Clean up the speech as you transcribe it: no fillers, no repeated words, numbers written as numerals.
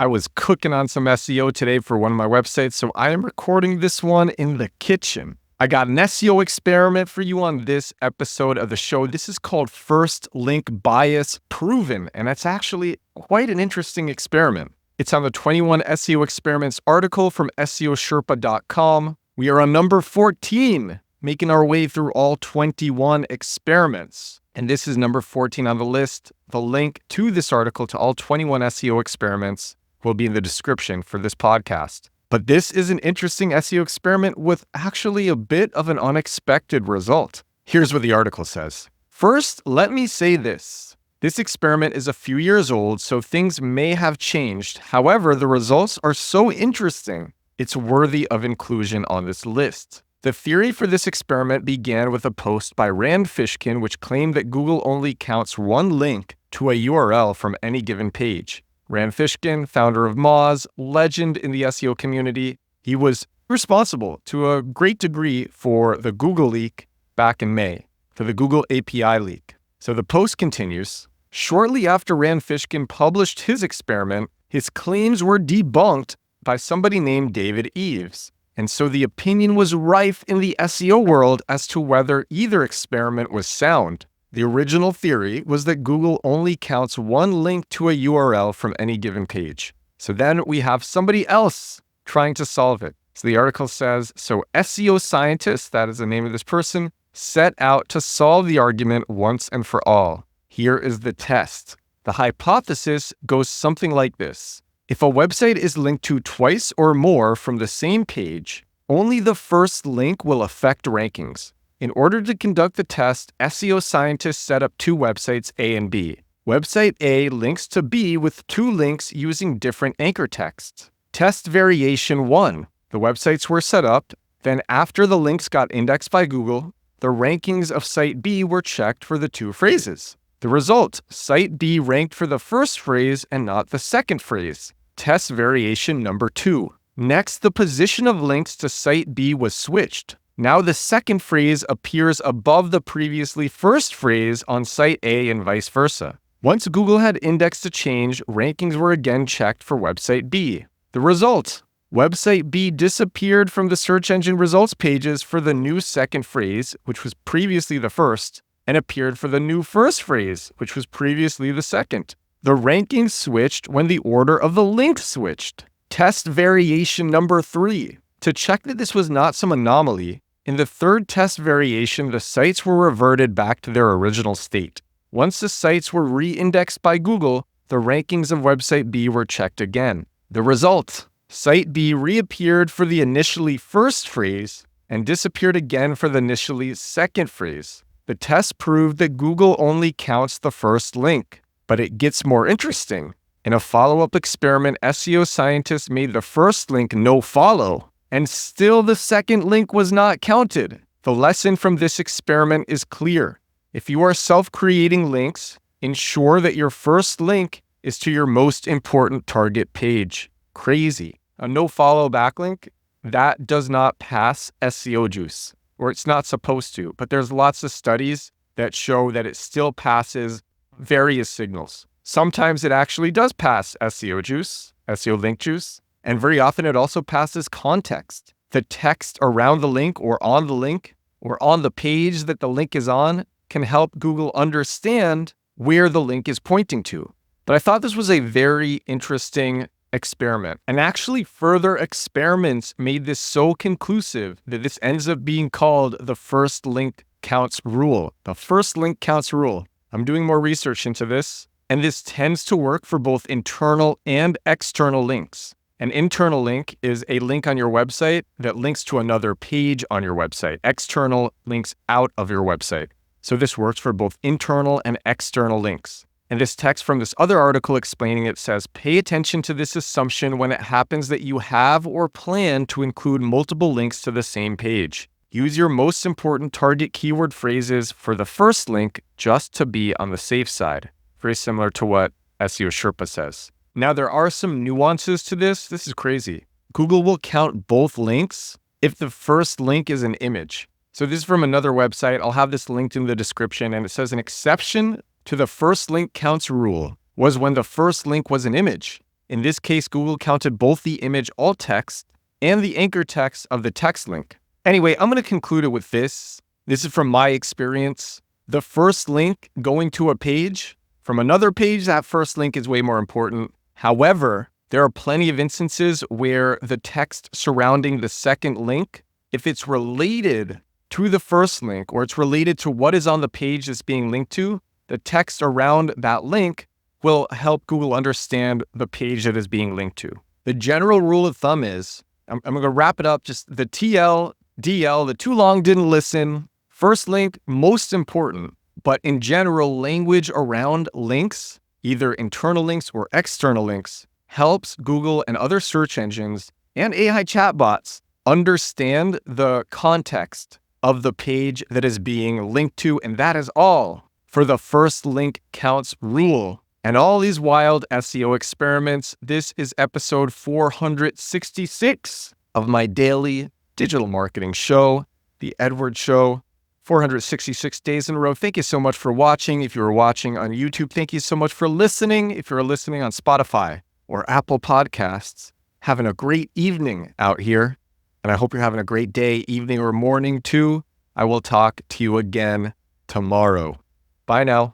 I was cooking on some SEO today for one of my websites, so I am recording this one in the kitchen. I got an SEO experiment for you on this episode of the show. This is called First Link Bias Proven, and it's actually quite an interesting experiment. It's on the 21 SEO Experiments article from SEOSherpa.com. We are on number 14, making our way through all 21 experiments. And this is number 14 on the list. The link to this article to all 21 SEO experiments will be in the description for this podcast. But this is an interesting SEO experiment with actually a bit of an unexpected result. Here's what the article says. First, let me say this. This experiment is a few years old, so things may have changed. However, the results are so interesting, it's worthy of inclusion on this list. The theory for this experiment began with a post by Rand Fishkin, which claimed that Google only counts one link to a URL from any given page. Rand Fishkin, founder of Moz, legend in the SEO community, he was responsible to a great degree for the Google leak back in May, for the Google API leak. So the post continues. Shortly after Rand Fishkin published his experiment, his claims were debunked by somebody named David Eves. And so the opinion was rife in the SEO world as to whether either experiment was sound. The original theory was that Google only counts one link to a URL from any given page. So then we have somebody else trying to solve it. So the article says, so SEO scientists, that is the name of this person, set out to solve the argument once and for all. Here is the test. The hypothesis goes something like this. If a website is linked to twice or more from the same page, only the first link will affect rankings. In order to conduct the test, SEO scientists set up two websites, A and B. Website A links to B with two links using different anchor texts. Test variation 1. The websites were set up, then after the links got indexed by Google, the rankings of site B were checked for the two phrases. The result, site B ranked for the first phrase and not the second phrase. Test variation number 2. Next, the position of links to site B was switched. Now the second phrase appears above the previously first phrase on site A and vice versa. Once Google had indexed a change, rankings were again checked for website B. The result, website B disappeared from the search engine results pages for the new second phrase, which was previously the first, and appeared for the new first phrase, which was previously the second. The rankings switched when the order of the links switched. Test variation number 3. To check that this was not some anomaly, in the third test variation, the sites were reverted back to their original state. Once the sites were re-indexed by Google, the rankings of website B were checked again. The result, site B reappeared for the initially first phrase and disappeared again for the initially second phrase. The test proved that Google only counts the first link. But it gets more interesting. In a follow-up experiment, SEO scientists made the first link no follow, and still the second link was not counted. The lesson from this experiment is clear. If you are self-creating links, ensure that your first link is to your most important target page. Crazy. A no-follow backlink, that does not pass SEO juice, or it's not supposed to, but there's lots of studies that show that it still passes various signals. Sometimes it actually does pass SEO juice, SEO link juice, and very often it also passes context. The text around the link or on the page that the link is on can help Google understand where the link is pointing to. But I thought this was a very interesting experiment. And actually further experiments made this so conclusive that this ends up being called the first link counts rule. The first link counts rule. I'm doing more research into this, and this tends to work for both internal and external links. An internal link is a link on your website that links to another page on your website. External links out of your website. So this works for both internal and external links. And this text from this other article explaining it says, pay attention to this assumption when it happens that you have or plan to include multiple links to the same page. Use your most important target keyword phrases for the first link just to be on the safe side. Very similar to what SEO Sherpa says. Now, there are some nuances to this. This is crazy. Google will count both links if the first link is an image. So this is from another website. I'll have this linked in the description, and it says an exception to the first link counts rule was when the first link was an image. In this case, Google counted both the image alt text and the anchor text of the text link. Anyway, I'm going to conclude it with this. This is from my experience. The first link going to a page from another page, that first link is way more important. However, there are plenty of instances where the text surrounding the second link, if it's related to the first link or it's related to what is on the page that's being linked to, the text around that link will help Google understand the page that is being linked to. The general rule of thumb is, I'm going to wrap it up, just the TL, DL, the too long didn't listen. First link, most important, but in general, language around links, either internal links or external links, helps Google and other search engines and AI chatbots understand the context of the page that is being linked to, and that is all for the first link counts rule. And all these wild SEO experiments, this is episode 466 of my daily digital marketing show, The Edward Show, 466 days in a row. Thank you so much for watching. If you're watching on YouTube, thank you so much for listening. If you're listening on Spotify or Apple Podcasts, having a great evening out here. And I hope you're having a great day, evening, or morning too. I will talk to you again tomorrow. Bye now.